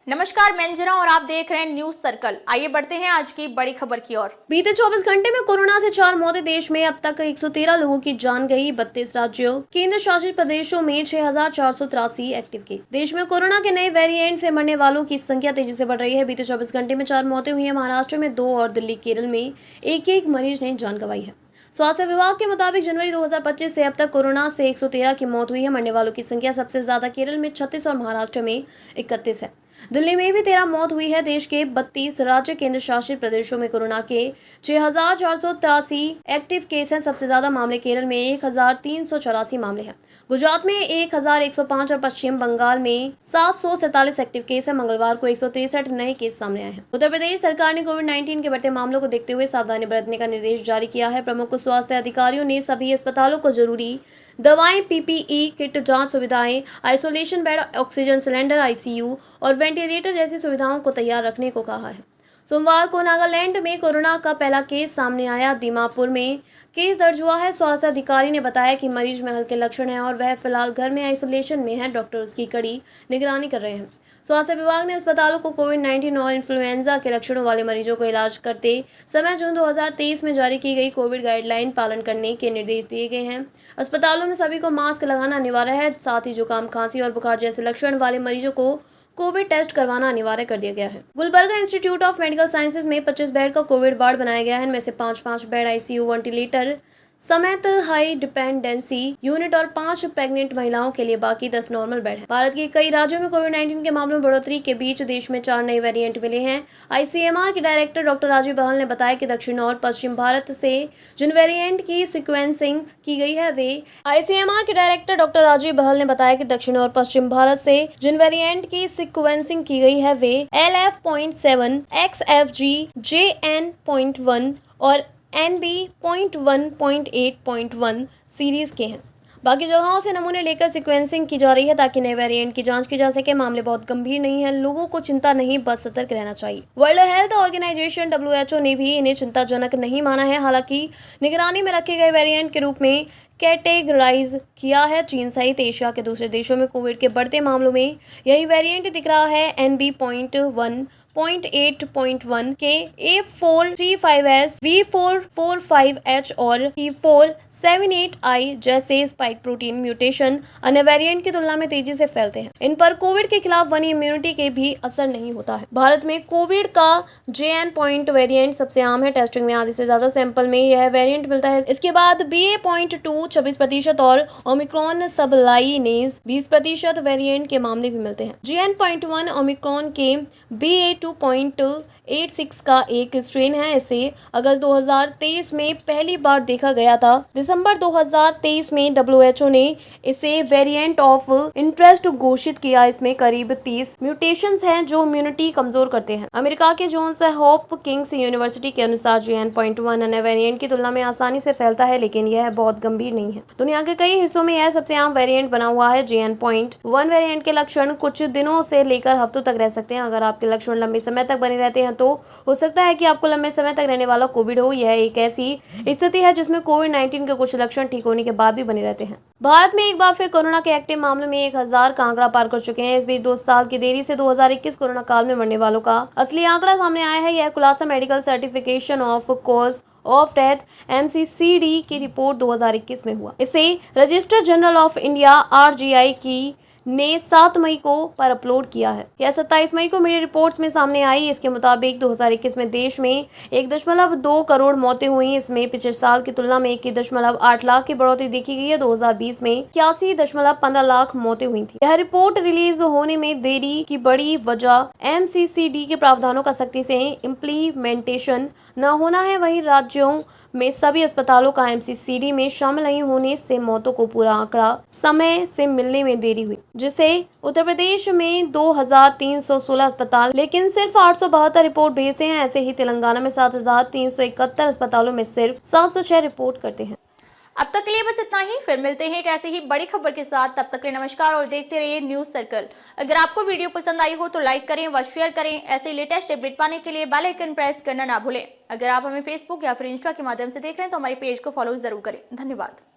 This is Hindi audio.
नमस्कार, मैं अंजना और आप देख रहे हैं न्यूज सर्कल। आइए बढ़ते हैं आज की बड़ी खबर की ओर। बीते 24 घंटे में कोरोना से 4 मौतें। देश में अब तक 113 लोगों की जान गई। 32 राज्यों केंद्र शासित प्रदेशों में 6,483 एक्टिव केस। देश में कोरोना के नए वेरिएंट से मरने वालों की संख्या तेजी से बढ़ रही है। बीते 24 घंटे में 4 मौतें हुई है। महाराष्ट्र में 2 और दिल्ली केरल में एक मरीज ने जान गंवाई है। स्वास्थ्य विभाग के मुताबिक जनवरी 2025 से अब तक कोरोना से 113 की मौत हुई है। मरने वालों की संख्या सबसे ज्यादा केरल में 36 और महाराष्ट्र में 31 है। दिल्ली में भी 13 मौत हुई है। देश के 32 राज्य केंद्र शासित प्रदेशों में कोरोना के 6,483 एक्टिव केस हैं। सबसे ज्यादा मामले केरल में 1,384 मामले हैं। गुजरात में 1,105 और पश्चिम बंगाल में 747 एक्टिव केस है। मंगलवार को 163 नए केस सामने आए हैं। उत्तर प्रदेश सरकार ने कोविड-19 के बढ़ते मामलों को देखते हुए सावधानी बरतने का निर्देश जारी किया है। प्रमुख स्वास्थ्य अधिकारियों ने सभी अस्पतालों को जरूरी दवाएं, पीपीई किट, जांच सुविधाएं, isolation bed, oxygen cylinder, ICU और वेंटिलेटर जैसी सुविधाओं को तैयार रखने को कहा है। सोमवार को नागालैंड में कोरोना का पहला केस सामने आया। दीमापुर में केस दर्ज हुआ है। स्वास्थ्य अधिकारी ने बताया कि मरीज में हल्के लक्षण हैं और वह फिलहाल घर में आइसोलेशन में है। डॉक्टर उसकी कड़ी निगरानी कर रहे हैं। स्वास्थ्य विभाग ने अस्पतालों को कोविड-19 और इन्फ्लुएंजा के लक्षणों वाले मरीजों को इलाज करते समय जून 2023 में जारी की गई कोविड गाइडलाइन पालन करने के निर्देश दिए गए हैं। अस्पतालों में सभी को मास्क लगाना अनिवार्य है। साथ ही जुकाम, खांसी और बुखार जैसे लक्षण वाले मरीजों को कोविड टेस्ट करवाना अनिवार्य कर दिया गया है। Gulbarga institute of medical sciences में 25 बेड का कोविड वार्ड बनाया गया है। इनमें से 5 बेड आईसीयू, वेंटिलेटर समेत हाई डिपेंडेंसी यूनिट और 5 प्रेग्नेंट महिलाओं के लिए बाकी 10 नॉर्मल बेड है। भारत के कई राज्यों में कोविड-19 के मामलों में बढ़ोतरी के बीच देश में 4 नए वेरिएंट मिले हैं। आईसीएमआर के डायरेक्टर डॉक्टर राजीव बहल ने बताया कि दक्षिण और पश्चिम भारत से जिन वेरिएंट की सीक्वेंसिंग की गई है वे आईसीएमआर के डायरेक्टर डॉक्टर राजीव बहल ने बताया कि दक्षिण और पश्चिम भारत से जिन वेरिएंट की सीक्वेंसिंग की गई है वे LF.7, XFG, JN.1 और NB.1.8.1 सीरीज के हैं। बाकी जगहों से नमूने लेकर सीक्वेंसिंग की जा रही है ताकि नए वेरिएंट की जांच की जा सके। मामले बहुत गंभीर नहीं है, लोगों को चिंता नहीं, बस सतर्क रहना चाहिए। वर्ल्ड हेल्थ ऑर्गेनाइजेशन WHO ने भी इन्हें चिंताजनक नहीं माना है। हालांकि निगरानी में रखे गए वेरिएंट के रूप में कैटेगराइज किया है। चीन सहित एशिया के दूसरे देशों में कोविड के बढ़ते मामलों में यही वेरिएंट दिख रहा है। NB.1.8.1 के A435S, V445H और P478I जैसे स्पाइक प्रोटीन म्यूटेशन अन्य वेरिएंट की तुलना में तेजी से फैलते हैं। इन पर कोविड के खिलाफ बनी इम्यूनिटी के भी असर नहीं होता है। भारत में कोविड का JN. वेरिएंट सबसे आम है। टेस्टिंग में आधे से ज्यादा सैंपल में यह वेरिएंट मिलता है। इसके बाद BA.2 26% और ओमिक्रॉन सबलाइनेज 20% वेरिएंट के मामले भी मिलते हैं। JN.1 ओमिक्रॉन के BA.2.86 का एक स्ट्रेन है। इसे अगस्त 2023 में पहली बार देखा गया था। दिसंबर 2023 में WHO ने इसे वेरिएंट ऑफ इंटरेस्ट घोषित किया। इसमें करीब 30 म्यूटेशंस हैं जो इम्यूनिटी कमजोर करते हैं। अमेरिका के जॉन्स हॉपकिंस यूनिवर्सिटी के अनुसार JN.1 अन्य वेरिएंट की तुलना में आसानी से फैलता है, लेकिन यह बहुत गंभीर नहीं है। दुनिया के कई हिस्सों में यह सबसे आम वेरिएंट बना हुआ है। JN.1 वेरिएंट के लक्षण कुछ दिनों से लेकर हफ्तों तक रह सकते हैं। अगर आपके लक्षण लंबे समय तक बने रहते हैं तो हो सकता है कि आपको लंबे समय तक रहने वाला कोविड हो। यह एक ऐसी स्थिति है जिसमें कोविड-19 के कुछ लक्षण ठीक होने के बाद भी बने रहते हैं। भारत में एक बार फिर कोरोना के एक्टिव मामलों में 1000 का आंकड़ा पार कर चुके हैं। इस बीच 2 साल की देरी से 2021 कोरोना काल में मरने वालों का असली आंकड़ा सामने आया है। यह खुलासा medical certification of cause of death MCCD की रिपोर्ट 2021 में हुआ। इसे register general of India RGI की ने 7 मई को पर अपलोड किया है। यह 27 मई को मीडिया रिपोर्ट्स में सामने आई। इसके मुताबिक 2021 में देश में 1.2 करोड़ मौतें हुई। इसमें पिछले साल की तुलना में 1.8 लाख की बढ़ोतरी देखी गई है। 2020 में 81.15 लाख मौतें हुई थी। यह रिपोर्ट रिलीज होने में देरी की बड़ी वजह MCCD के प्रावधानों का सख्ती से इम्प्लीमेंटेशन न होना है। वहीं राज्यों में सभी अस्पतालों का MCCD में शामिल नहीं होने से मौतों को पूरा आंकड़ा समय से मिलने में देरी हुई, जिसे उत्तर प्रदेश में 2316 अस्पताल लेकिन सिर्फ 872 रिपोर्ट भेजते हैं। ऐसे ही तेलंगाना में 7371 अस्पतालों में सिर्फ 706 रिपोर्ट करते हैं। अब तक के लिए बस इतना ही। फिर मिलते हैं एक ऐसे ही बड़ी खबर के साथ। तब तक के लिए नमस्कार और देखते रहिए न्यूज सर्कल। अगर आपको वीडियो पसंद आई हो तो लाइक करें व शेयर करें। ऐसे लेटेस्ट अपडेट पाने के लिए बेल आइकन प्रेस करना ना भूलें। अगर आप हमें फेसबुक या फिर इंस्टा के माध्यम से देख रहे हैं तो हमारे पेज को फॉलो जरूर करें। धन्यवाद।